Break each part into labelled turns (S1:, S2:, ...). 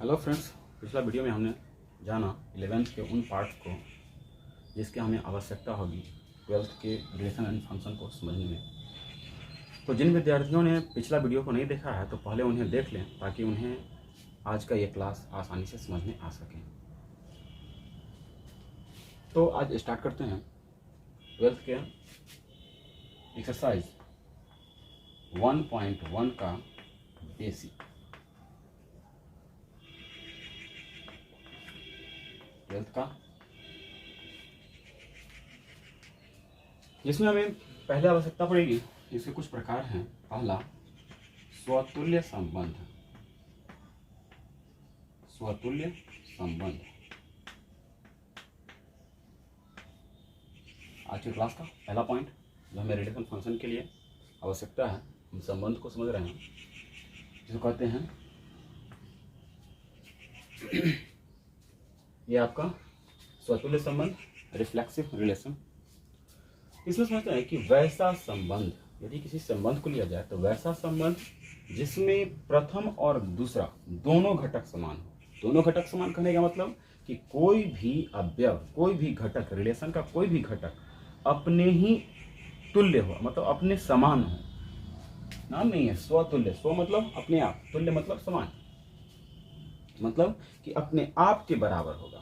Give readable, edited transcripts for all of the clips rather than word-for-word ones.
S1: Hello friends, पिछला video में हमने जाना 11th के उन पार्ट्स को जिसके हमें आवश्यकता होगी 12th के रिलेशन एंड फंक्शन को समझने में। तो जिन विद्यार्थियों ने पिछला वीडियो को नहीं देखा है तो पहले उन्हें देख लें ताकि उन्हें आज का ये क्लास आसानी से समझ में आ सके। तो आज स्टार्ट करते हैं 12th के एक्सरसाइज 1.1 का बेसिक। 12th का जिसमें हमें पहले आवश्यकता पड़ेगी। इसके कुछ प्रकार हैं। पहला, स्वतुल्य संबंध। स्वतुल्य संबंध आज की क्लास का पहला पॉइंट जो हमें रिलेशन फंक्शन के लिए आवश्यकता है। हम संबंध को समझ रहे हैं जिसको कहते हैं ये आपका स्वतुल्य संबंध, रिफ्लेक्सिव रिलेशन। इसमें समझते हैं कि वैसा संबंध, यदि किसी संबंध को लिया जाए तो वैसा संबंध जिसमें प्रथम और दूसरा दोनों घटक समान हो। दोनों घटक समान कहने का मतलब कि कोई भी अवयव, कोई भी घटक, रिलेशन का कोई भी घटक अपने ही तुल्य हो, मतलब अपने समान हो। नाम नहीं है स्वतुल्य। स्व मतलब अपने आप, तुल्य मतलब समान, मतलब कि अपने आप के बराबर होगा,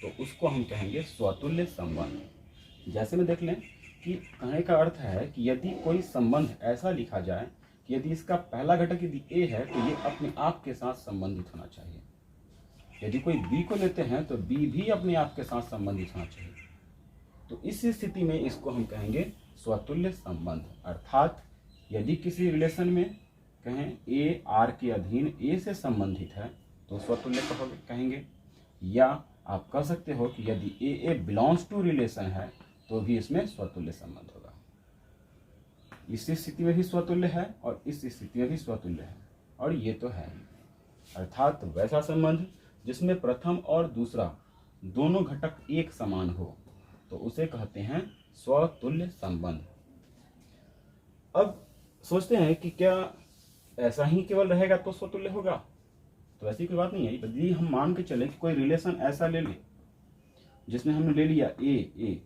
S1: तो उसको हम कहेंगे स्वतुल्य संबंध। जैसे में देख लें कि कहने का अर्थ है कि यदि कोई संबंध ऐसा लिखा जाए कि यदि इसका पहला घटक यदि ए है तो ये अपने आप के साथ संबंधित होना चाहिए। यदि कोई बी को लेते हैं तो बी भी अपने आप के साथ संबंधित होना चाहिए। तो इस स्थिति में इसको हम कहेंगे स्वतुल्य संबंध। अर्थात यदि किसी रिलेशन में कहें ए आर के अधीन ए से संबंधित है तो स्वतुल्य कहेंगे, या आप कह सकते हो कि यदि ए बिलोंग्स टू रिलेशन है तो भी इसमें स्वतुल्य संबंध होगा। इस स्थिति में भी स्वतुल्य है और इस स्थिति में भी स्वतुल्य है, और ये तो है। अर्थात वैसा संबंध जिसमें प्रथम और दूसरा दोनों घटक एक समान हो तो उसे कहते हैं स्वतुल्य संबंध। अब सोचते हैं कि क्या ऐसा ही केवल रहेगा तो स्वतुल्य होगा? तो ऐसी कोई बात नहीं है। यदि हम मान के चले कि कोई रिलेशन ऐसा ले ले जिसमें हमने ले लिया ए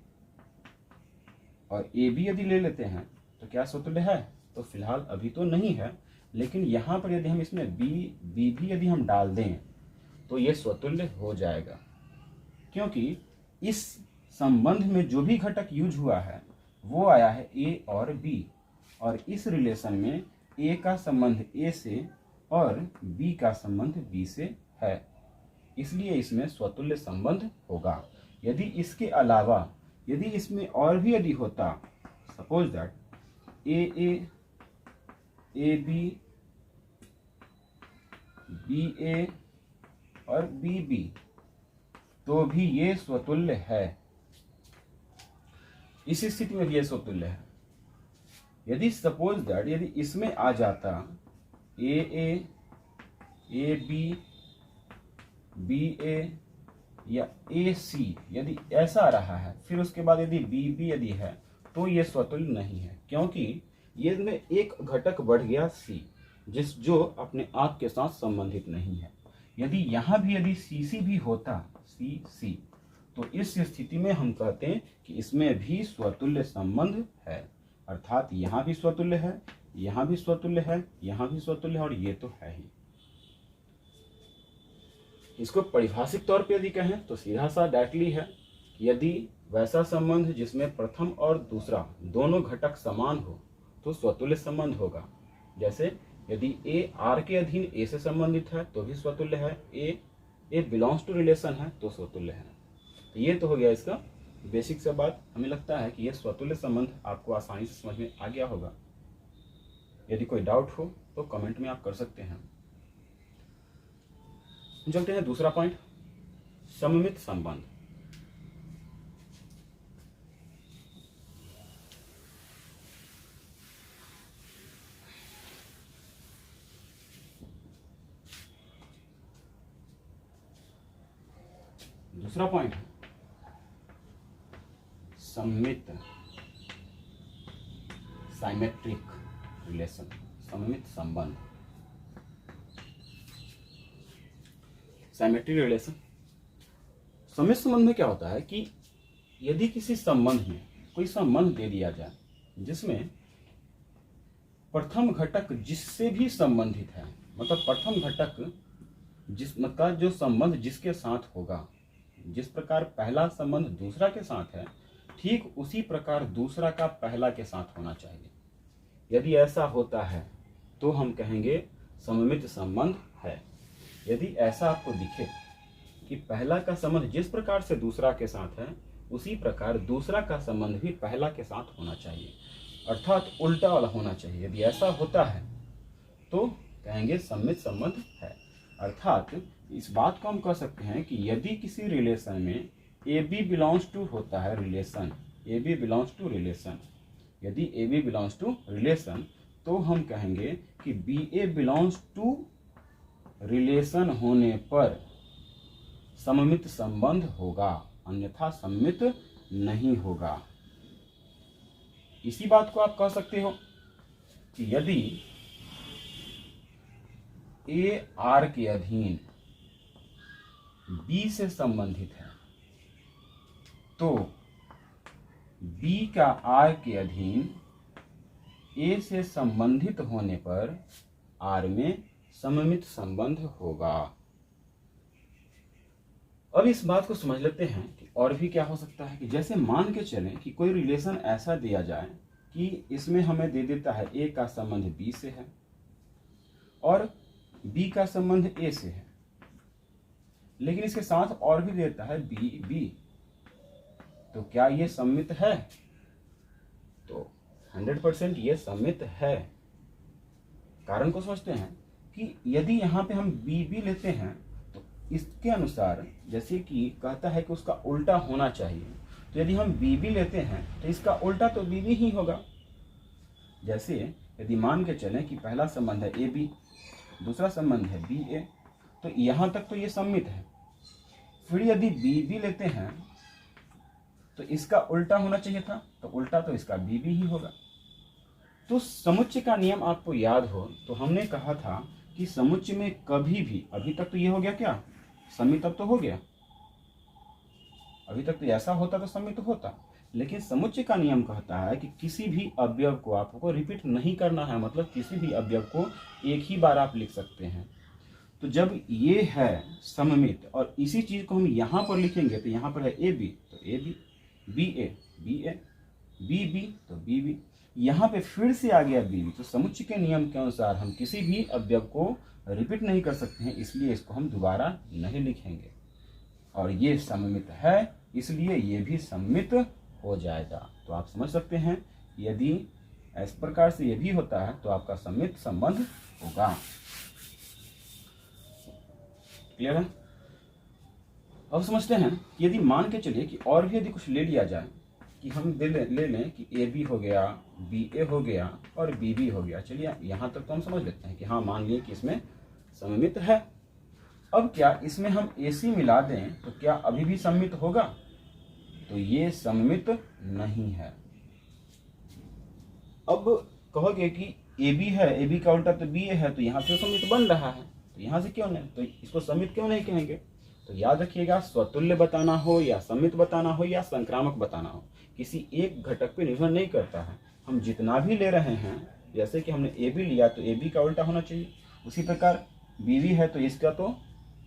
S1: और ए भी यदि ले लेते हैं तो क्या स्वतुल्य है? तो फिलहाल अभी तो नहीं है, लेकिन यहाँ पर यदि हम इसमें बी भी यदि हम डाल दें तो ये स्वतुल्य हो जाएगा, क्योंकि इस संबंध में जो भी घटक यूज हुआ है वो आया है ए और बी, और इस रिलेशन में ए का संबंध ए से और बी का संबंध बी से है, इसलिए इसमें स्वतुल्य संबंध होगा। यदि इसके अलावा यदि इसमें और भी यदि होता, सपोज दैट ए बी ए और बी, तो भी ये स्वतुल्य है। इस स्थिति में भी ये स्वतुल्य है। यदि सपोज दैट यदि इसमें आ जाता ए बी ए या ए सी, यदि ऐसा रहा है, फिर उसके बाद यदि बी यदि है तो ये स्वतुल्य नहीं है, क्योंकि ये में एक घटक बढ़ गया सी, जो अपने आप के साथ संबंधित नहीं है। यदि यहाँ भी यदि सी भी होता, सी, तो इस स्थिति में हम कहते हैं कि इसमें भी स्वतुल्य संबंध है। अर्थात यहाँ भी स्वतुल्य है, यहाँ भी स्वतुल्य है, यहाँ भी स्वतुल्य है, और ये तो है ही। इसको परिभाषिक तौर पे यदि कहें तो सीधा सा डायरेक्टली है, यदि वैसा संबंध जिसमें प्रथम और दूसरा दोनों घटक समान हो तो स्वतुल्य संबंध होगा। जैसे यदि ए आर के अधीन ए से संबंधित है तो भी स्वतुल्य है, ए बिलोंग्स टू रिलेशन है तो स्वतुल्य है। तो ये तो हो गया इसका बेसिक सा बात। हमें लगता है कि ये स्वतुल्य संबंध आपको आसानी से समझ में आ गया होगा। यदि कोई डाउट हो तो कमेंट में आप कर सकते हैं। चलते हैं दूसरा पॉइंट, सममित संबंध। दूसरा पॉइंट है सममित, साइमेट्रिक रिलेशन, सममित संबंध। Symmetric relation. सममित संबंध में क्या होता है कि यदि किसी संबंध में कोई संबंध दे दिया जाए जिसमें प्रथम घटक जिससे भी संबंधित है, मतलब प्रथम घटक जिस मतलब जो संबंध जिसके साथ होगा, जिस प्रकार पहला संबंध दूसरा के साथ है ठीक उसी प्रकार दूसरा का पहला के साथ होना चाहिए। यदि ऐसा होता है तो हम कहेंगे सममित संबंध है। यदि ऐसा आपको दिखे कि पहला का संबंध जिस प्रकार से दूसरा के साथ है उसी प्रकार दूसरा का संबंध भी पहला के साथ होना चाहिए, अर्थात उल्टा वाला होना चाहिए, यदि ऐसा होता है तो कहेंगे सममित संबंध है। अर्थात इस बात को हम कह सकते हैं कि यदि किसी रिलेशन में ए बी बिलोंग्स टू होता है relation, A B belongs to relation, यदि A B belongs to relation तो हम कहेंगे कि B A belongs to relation होने पर सममित संबंध होगा, अन्यथा सममित नहीं होगा। इसी बात को आप कह सकते हो कि यदि ए आर के अधीन बी से संबंधित है तो बी का आर के अधीन ए से संबंधित होने पर आर में सममित संबंध होगा। अब इस बात को समझ लेते हैं कि और भी क्या हो सकता है कि जैसे मान के चलें कि कोई रिलेशन ऐसा दिया जाए कि इसमें हमें दे देता है ए का संबंध बी से है और बी का संबंध ए से है, लेकिन इसके साथ और भी देता है बी बी, तो क्या ये सममित है? तो 100% ये सममित है। कारण को समझते हैं कि यदि यहाँ पे हम बी बी लेते हैं तो इसके अनुसार जैसे कि कहता है कि उसका उल्टा होना चाहिए, तो यदि हम बी बी लेते हैं तो इसका उल्टा तो बी बी ही होगा। जैसे यदि मान के चलें कि पहला संबंध है ए बी, दूसरा संबंध है बी ए, तो यहाँ तक तो ये सममित है। फिर यदि बी बी लेते हैं तो इसका उल्टा होना चाहिए था, तो उल्टा तो इसका बी बी ही होगा। तो समुच्चय का नियम आपको याद हो तो हमने कहा था कि समुच्चय में कभी भी, अभी तक तो ये हो गया क्या सममित, अब तो हो गया, अभी तक तो ऐसा होता तो सममित होता, लेकिन समुच्चय का नियम कहता है कि किसी भी अवयव को आपको रिपीट नहीं करना है, मतलब किसी भी अवयव को एक ही बार आप लिख सकते हैं। तो जब ये है सममित और इसी चीज को हम यहाँ पर लिखेंगे तो यहाँ पर है ए बी तो A B, B A B A, B B तो बी बी, यहाँ पे फिर से आ गया बी बी। तो समुच्चय के नियम के अनुसार हम किसी भी अवयव को रिपीट नहीं कर सकते हैं, इसलिए इसको हम दोबारा नहीं लिखेंगे और ये सममित है, इसलिए ये भी सममित हो जाएगा। तो आप समझ सकते हैं यदि इस प्रकार से ये भी होता है तो आपका सममित संबंध होगा। क्लियर है? अब समझते हैं कि यदि मान के चलिए कि और भी यदि कुछ ले लिया जाए कि हम ले लें कि ए बी हो गया, बी ए हो गया और बी बी हो गया, चलिए यहाँ तक तो हम समझ लेते हैं कि हाँ मान लिए कि इसमें सममित है। अब क्या इसमें हम ए सी मिला दें तो क्या अभी भी सममित होगा? तो ये सममित नहीं है। अब कहोगे कि ए बी है, ए बी का उल्टा तो बी ए है, तो यहाँ से सममित बन रहा है, तो यहाँ से क्यों नहीं, तो इसको सममित क्यों नहीं कहेंगे? तो याद रखिएगा, स्वतुल्य बताना हो या सममित बताना हो या संक्रामक बताना हो, किसी एक घटक पे निर्भर नहीं करता है। हम जितना भी ले रहे हैं, जैसे कि हमने ए बी लिया तो ए बी का उल्टा होना चाहिए, उसी प्रकार बी बी है तो इसका तो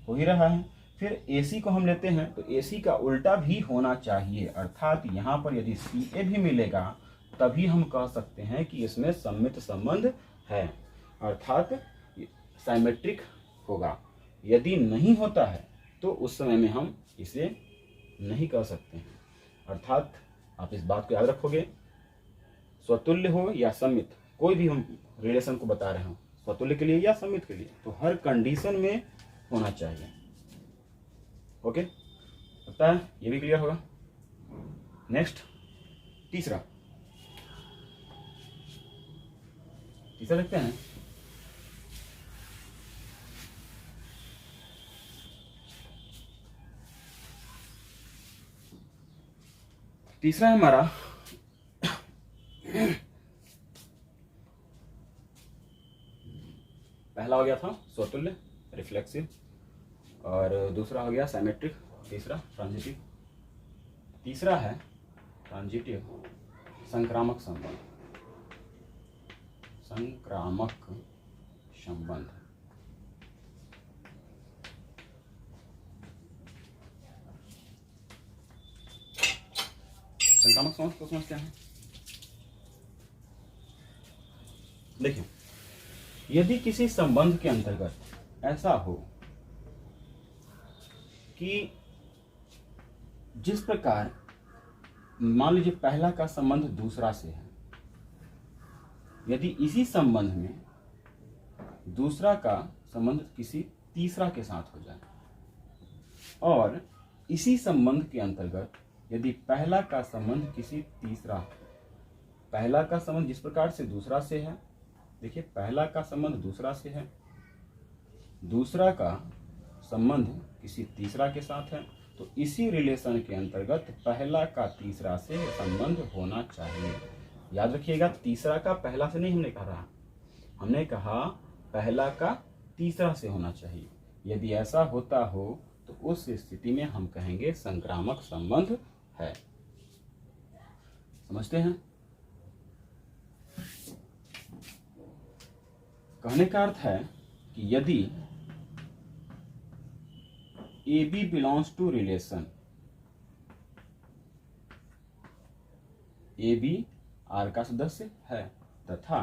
S1: हो ही रहा है। फिर ए सी को हम लेते हैं तो ए सी का उल्टा भी होना चाहिए, अर्थात यहाँ पर यदि सी ए भी मिलेगा तभी हम कह सकते हैं कि इसमें सममित संबंध है, अर्थात साइमेट्रिक होगा। यदि नहीं होता है तो उस समय में हम इसे नहीं कह सकते हैं। अर्थात आप इस बात को याद रखोगे, स्वतुल्य हो या सममित, कोई भी हम रिलेशन को बता रहे हो, स्वतुल्य के लिए या सममित के लिए, तो हर कंडीशन में होना चाहिए। ओके, लगता है ये भी क्लियर होगा। नेक्स्ट तीसरा देखते हैं। तीसरा है हमारा पहला हो गया था स्वतुल्य रिफ्लेक्सिव, और दूसरा हो गया सिमेट्रिक, तीसरा ट्रांजिटिव, तीसरा है ट्रांजिटिव संक्रामक संबंध, संक्रामक संबंध। संक्रामक संबंध को समझते हैं। देखिए, यदि किसी संबंध के अंतर्गत ऐसा हो कि जिस प्रकार मान लीजिए पहला का संबंध दूसरा से है, यदि इसी संबंध में दूसरा का संबंध किसी तीसरा के साथ हो जाए, और इसी संबंध के अंतर्गत यदि पहला का संबंध किसी तीसरा, पहला का संबंध जिस प्रकार से दूसरा से है, देखिए पहला का संबंध दूसरा से है, दूसरा का संबंध किसी तीसरा के साथ है, तो इसी रिलेशन के अंतर्गत पहला का तीसरा से संबंध होना चाहिए। याद रखिएगा, तीसरा का पहला से नहीं हमने कहा, हमने कहा पहला का तीसरा से होना चाहिए। यदि ऐसा होता हो तो उस स्थिति में हम कहेंगे संक्रामक संबंध है। समझते हैं? कहने का अर्थ है कि यदि AB belongs to relation, AB R का सदस्य है तथा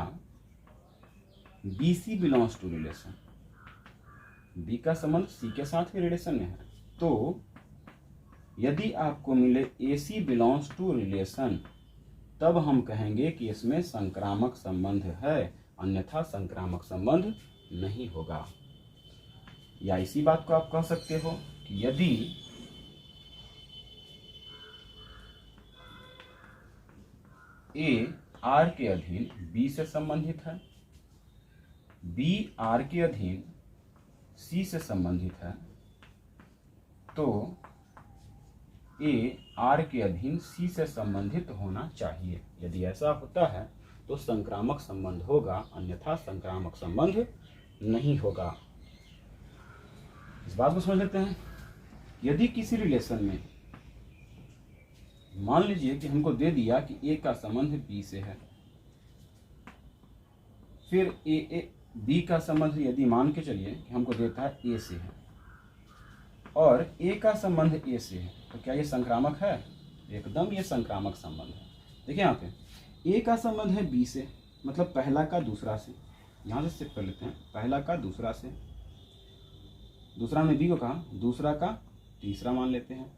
S1: BC belongs to relation, B का संबंध C के साथ के रिलेशन में है, तो यदि आपको मिले AC बिलोंग्स टू रिलेशन, तब हम कहेंगे कि इसमें संक्रामक संबंध है, अन्यथा संक्रामक संबंध नहीं होगा। या इसी बात को आप कह सकते हो कि यदि A R के अधीन B से संबंधित है, B R के अधीन C से संबंधित है, तो A R के अधीन C से संबंधित होना चाहिए। यदि ऐसा होता है तो संक्रामक संबंध होगा, अन्यथा संक्रामक संबंध नहीं होगा। इस बात को समझ लेते हैं। यदि किसी रिलेशन में मान लीजिए कि हमको दे दिया कि A का संबंध B से है, फिर B का संबंध यदि मान के चलिए कि हमको देता है A से है, और A का संबंध A से है, तो क्या ये संक्रामक है? एकदम ये संक्रामक संबंध है। देखिए यहाँ पे A का संबंध है B से, मतलब पहला का दूसरा से। यहाँ से शिफ्ट कर लेते हैं, पहला का दूसरा से, दूसरा में B को कहा, दूसरा का तीसरा मान लेते हैं,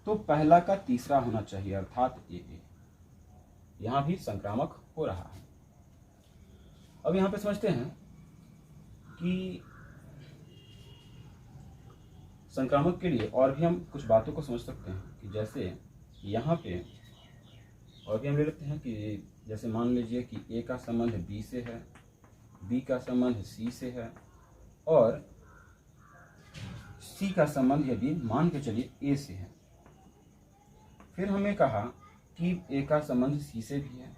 S1: तो पहला का तीसरा होना चाहिए, अर्थात AA। यहाँ भी संक्रामक हो रहा है। अब यहाँ पे समझते हैं कि संक्रामक के लिए और भी हम कुछ बातों को समझ सकते हैं कि जैसे यहाँ पे और भी हम ले लेते हैं कि जैसे मान लीजिए कि A का संबंध B से है, B का संबंध C से है, और C का संबंध यदि मान के चलिए A से है। फिर हमें कहा कि A का संबंध C से भी है,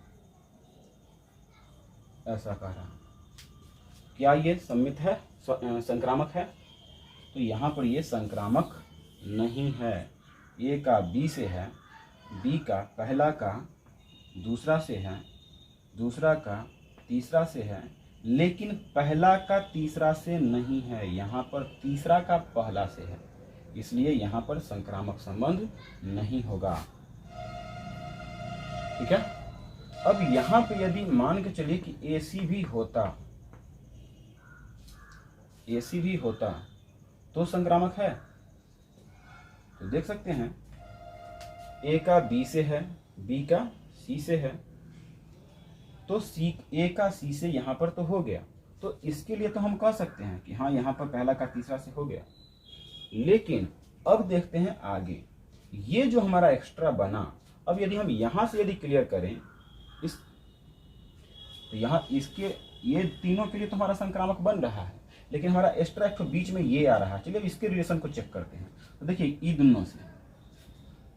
S1: ऐसा कह रहा, क्या ये सम्मित है, संक्रामक है? तो यहाँ पर ये संक्रामक नहीं है। A का B से है, B का पहला का दूसरा से है, दूसरा का तीसरा से है, लेकिन पहला का तीसरा से नहीं है, यहाँ पर तीसरा का पहला से है, इसलिए यहाँ पर संक्रामक संबंध नहीं होगा। ठीक है। अब यहाँ पे यदि मान के चलिए कि AC भी होता तो संक्रामक है। तो देख सकते हैं A का B से है, B का C से है, तो A का C से यहाँ पर तो हो गया, तो इसके लिए तो हम कह सकते हैं कि हाँ यहाँ पर पहला का तीसरा से हो गया। लेकिन अब देखते हैं आगे, ये जो हमारा एक्स्ट्रा बना, अब यदि हम यहाँ से यदि क्लियर करें इस, तो यहाँ इसके ये तीनों के लिए तो हमारा संक्रामक बन रहा है, लेकिन हमारा एक्स्ट्रा एक बीच में ये आ रहा है। चलिए अब इसके रिलेशन को चेक करते हैं। तो देखिए ई दोनों से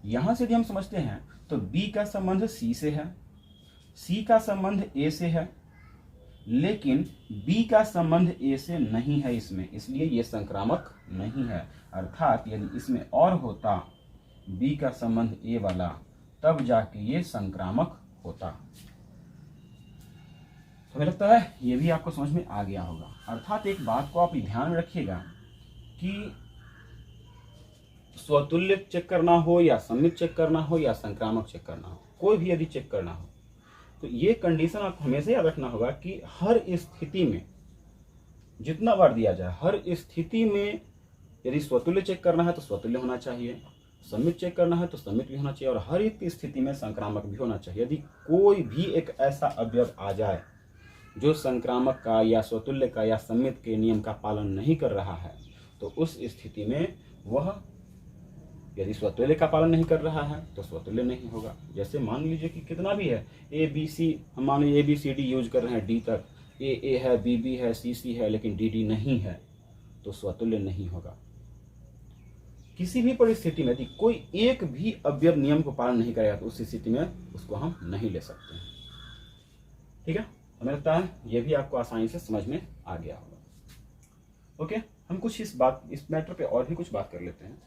S1: यहाँ से यदि हम समझते हैं तो B का संबंध C से है, C का संबंध A से है, लेकिन बी का संबंध ए से नहीं है इसमें, इसलिए ये संक्रामक नहीं है। अर्थात यदि इसमें और होता बी का संबंध ए वाला, तब जाके ये संक्रामक होता। तो मुझे लगता है ये भी आपको समझ में आ गया होगा। अर्थात एक बात को आप ध्यान में रखिएगा कि स्वतुल्य चेक करना हो या सममित चेक करना हो या संक्रामक चेक करना हो, कोई भी यदि चेक करना हो, तो ये कंडीशन आपको हमेशा याद रखना होगा कि हर स्थिति में जितना बार दिया जाए, हर स्थिति में यदि स्वतुल्य चेक करना है तो स्वतुल्य होना चाहिए, सममित चेक करना है तो सममित भी होना चाहिए, और हर एक स्थिति में संक्रामक भी होना चाहिए। यदि कोई भी एक ऐसा अवयव आ जाए जो संक्रामक का या स्वतुल्य का या सममित के नियम का पालन नहीं कर रहा है, तो उस स्थिति में वह यदि स्वतुल्य का पालन नहीं कर रहा है तो स्वतुल्य नहीं होगा। जैसे मान लीजिए कि कितना भी है ए बी सी, हम मान लीजिए ABCD यूज कर रहे हैं डी तक, ए है, बी है, सी है, लेकिन डी नहीं है, तो स्वतुल्य नहीं होगा। किसी भी परिस्थिति में यदि कोई एक भी अवयव नियम को पालन नहीं करेगा तो उस स्थिति में उसको हम नहीं ले सकते हैं। ठीक है, हमें लगता है ये भी आपको आसानी से समझ में आ गया होगा। ओके, हम कुछ इस मैटर पे और भी कुछ बात कर लेते हैं।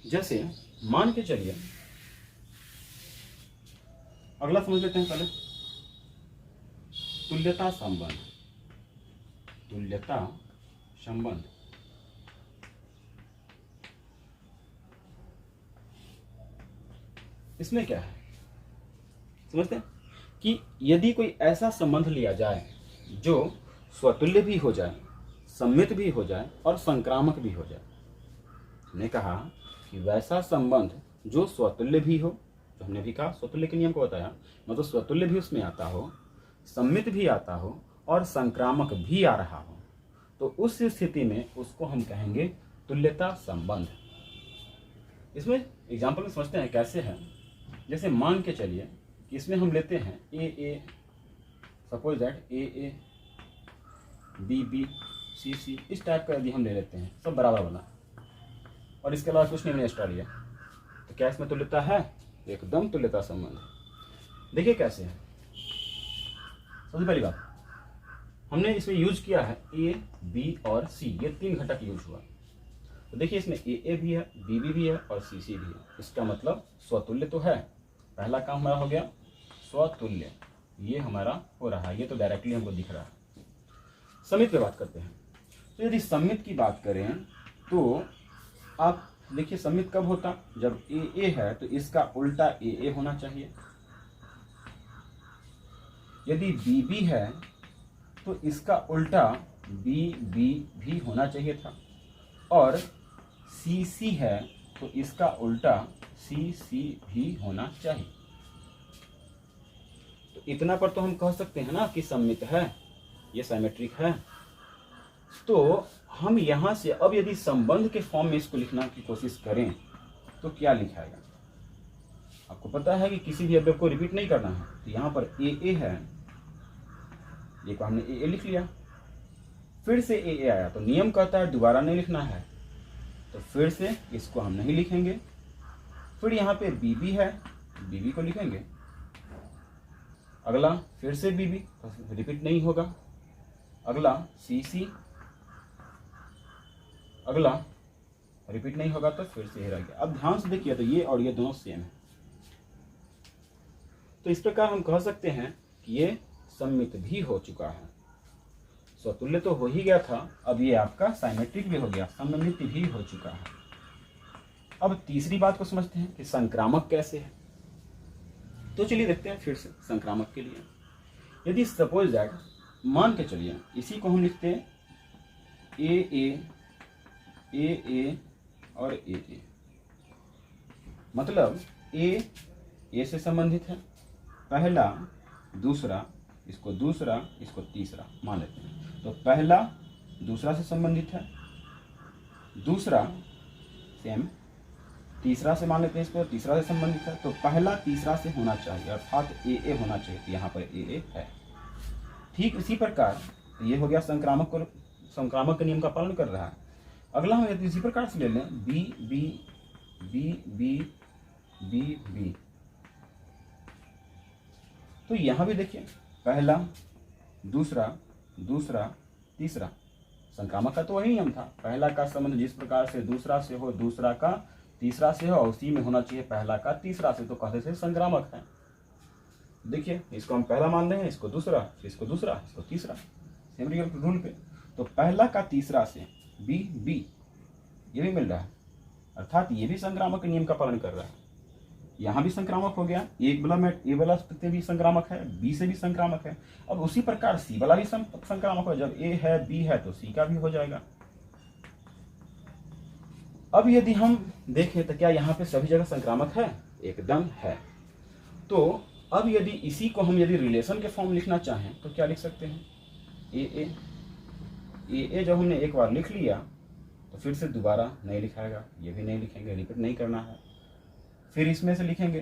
S1: जैसे मान के चलिए, अगला समझ लेते हैं पहले, तुल्यता संबंध। तुल्यता संबंध इसमें क्या है समझते हैं कि यदि कोई ऐसा संबंध लिया जाए जो स्वतुल्य भी हो जाए, सममित भी हो जाए और संक्रामक भी हो जाए। हमने कहा कि वैसा संबंध जो स्वतुल्य भी हो, जो हमने भी कहा स्वतुल्य के नियम को बताया, मतलब स्वतुल्य भी उसमें आता हो, सममित भी आता हो और संक्रामक भी आ रहा हो, तो उस स्थिति में उसको हम कहेंगे तुल्यता संबंध। इसमें एग्जाम्पल में समझते हैं कैसे है। जैसे मान के चलिए कि इसमें हम लेते हैं ए, सपोज दैट ए, बी, सी, इस टाइप का यदि हम ले लेते हैं, सब बराबर बना और इसके अलावा कुछ नहीं हमने एक्स्ट्रा लिया, तो क्या इसमें तुल्यता है? एकदम तुल्यता संबंध। देखिए कैसे है। सबसे पहली बात, हमने इसमें यूज किया है ए, बी और सी, ये तीन घटक यूज हुआ। तो देखिए इसमें ए भी है, बी भी है और सी भी है। इसका मतलब स्वतुल्य तो है। पहला काम हमारा हो गया स्वतुल्य, ये हमारा हो रहा है, ये तो डायरेक्टली हमको दिख रहा है। सममित पे बात करते हैं। तो यदि सममित की बात करें तो आप देखिए सममित कब होता, जब ए है तो इसका उल्टा ए होना चाहिए। यदि बी है तो इसका उल्टा बी भी होना चाहिए था, और सी है तो इसका उल्टा सी भी होना चाहिए। तो इतना पर तो हम कह सकते हैं ना कि सममित है, ये सिमेट्रिक है। तो हम यहां से अब यदि संबंध के फॉर्म में इसको लिखना की कोशिश करें तो क्या लिखाएगा? आपको पता है कि किसी भी अवयव को रिपीट नहीं करना है, तो यहां पर ए है, ये को हमने ए लिख लिया, फिर से ए आया तो नियम कहता है दोबारा नहीं लिखना है, तो फिर से इसको हम नहीं लिखेंगे। फिर यहाँ पे बी है, बी को लिखेंगे। अगला फिर से बी, तो रिपीट नहीं होगा। अगला सी, अगला रिपीट नहीं होगा तो फिर से रह गया। अब ध्यान से देखिए, तो ये और ये दोनों सेम है। तो इस प्रकार हम कह सकते हैं कि ये सममित भी हो चुका है। स्वतुल्य तो हो ही गया था, अब ये आपका सिमेट्रिक भी हो गया, सममित भी हो चुका है। अब तीसरी बात को समझते हैं कि संक्रामक कैसे है। तो चलिए देखते हैं फिर से संक्रामक के लिए। यदि सपोज दैट मान के चलिए इसी को हम लिखते हैं ए और ए, मतलब ए से संबंधित है, पहला दूसरा, इसको तीसरा मान लेते हैं। तो पहला दूसरा से संबंधित है, दूसरा सेम तीसरा से मान लेते हैं इसको, तीसरा से संबंधित है। तो पहला तीसरा से होना चाहिए, अर्थात ए होना चाहिए, तो यहाँ पर ए है। ठीक इसी प्रकार ये हो गया संक्रामक के नियम का पालन कर रहा है। अगला हम यदि इसी प्रकार से ले लें B B B B B B, तो यहां भी देखिए पहला दूसरा दूसरा तीसरा, संक्रामक का तो वही नियम था, पहला का संबंध जिस प्रकार से दूसरा से हो दूसरा का तीसरा से हो, और उसी में होना चाहिए पहला का तीसरा से, तो कहते थे संक्रामक है। देखिए इसको हम पहला मान रहे हैं, इसको दूसरा, फिर इसको दूसरा, इसको तीसरा, सेम रूल पे। तो पहला का तीसरा से बी बी ये भी मिल रहा है, अर्थात ये भी संक्रामक नियम का पालन कर रहा है। यहाँ भी संक्रामक हो गया, एक वाला में ए वाला से भी संक्रामक है, बी से भी संक्रामक है। अब उसी प्रकार सी वाला भी संक्रामक हो, जब ए है बी है तो सी का भी हो जाएगा। अब यदि हम देखें तो क्या यहाँ पे सभी जगह संक्रामक है? एकदम है। तो अब यदि इसी को हम यदि रिलेशन के फॉर्म लिखना चाहें तो क्या लिख सकते हैं? ए ए जब हमने एक बार लिख लिया तो फिर से दोबारा नहीं लिखाएगा, ये भी नहीं लिखेंगे, रिपीट नहीं करना है। फिर इसमें से लिखेंगे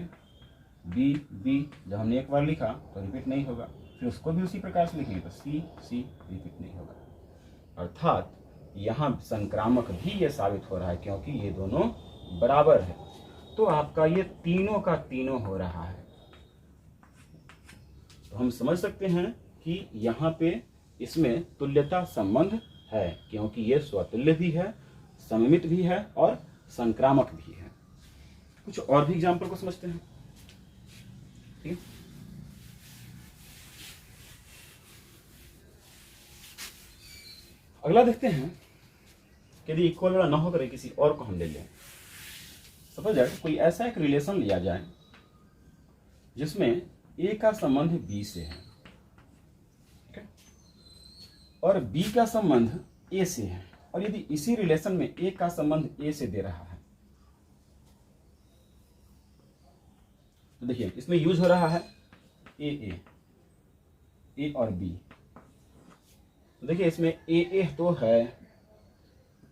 S1: बी बी, जब हमने एक बार लिखा तो रिपीट नहीं होगा, फिर उसको भी उसी प्रकार से लिखेंगे तो सी सी, रिपीट नहीं होगा। अर्थात यहाँ संक्रामक भी ये साबित हो रहा है क्योंकि ये दोनों बराबर है। तो आपका ये तीनों का तीनों हो रहा है। तो हम समझ सकते हैं कि यहाँ पे इसमें तुल्यता संबंध है क्योंकि ये स्वतुल्य भी है, सममित भी है और संक्रामक भी है। कुछ और भी एग्जाम्पल को समझते हैं, ठीक है। अगला देखते हैं कि यदि इक्वल वाला ना होकर किसी और को हम ले लें। सपोज दैट कोई ऐसा एक रिलेशन लिया जाए जिसमें ए का संबंध बी से है, ठीक है, और बी का संबंध ए से है, और यदि इसी रिलेशन में ए का संबंध ए से दे रहा है तो देखिए इसमें यूज हो रहा है ए और बी। तो देखिए इसमें ए तो है,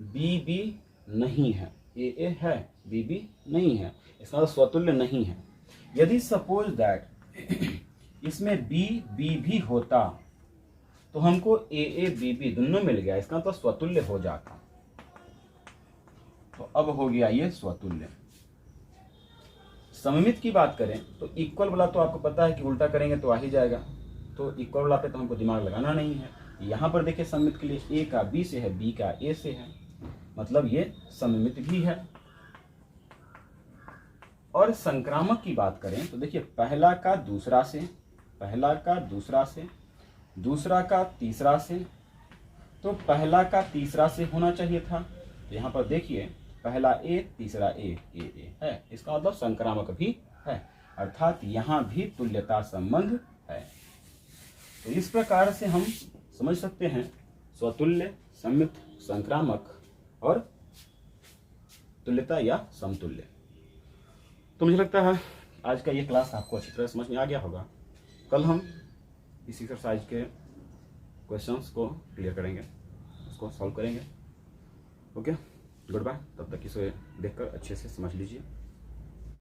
S1: बी बी नहीं है, ए है, बी बी नहीं है, इसका मतलब स्वतुल्य नहीं है। यदि सपोज दैट इसमें बी बी भी होता तो हमको ए बी बी दोनों मिल गया, इसका तो स्वतुल्य हो जाता। तो अब हो गया ये स्वतुल्य। सममित की बात करें तो इक्वल वाला तो आपको पता है कि उल्टा करेंगे तो आ ही जाएगा, तो इक्वल वाला पे तो हमको दिमाग लगाना नहीं है। यहाँ पर देखिए सममित के लिए ए का बी से है, बी का ए से है, मतलब ये सममित भी है। और संक्रामक की बात करें तो देखिए पहला का दूसरा से, पहला का दूसरा से, दूसरा का तीसरा से, तो पहला का तीसरा से होना चाहिए था। तो यहाँ पर देखिए पहला ए तीसरा ए है, इसका मतलब संक्रामक भी है, अर्थात यहाँ भी तुल्यता संबंध है। तो इस प्रकार से हम समझ सकते हैं स्वतुल्य, सममित, संक्रामक और तुल्यता या समतुल्य। तो मुझे लगता है आज का ये क्लास आपको अच्छी तरह समझ में आ गया होगा। कल हम इस एक्सरसाइज के क्वेश्चंस को क्लियर करेंगे, उसको सॉल्व करेंगे। Okay, good bye. तब तक इसे देखकर अच्छे से समझ लीजिए।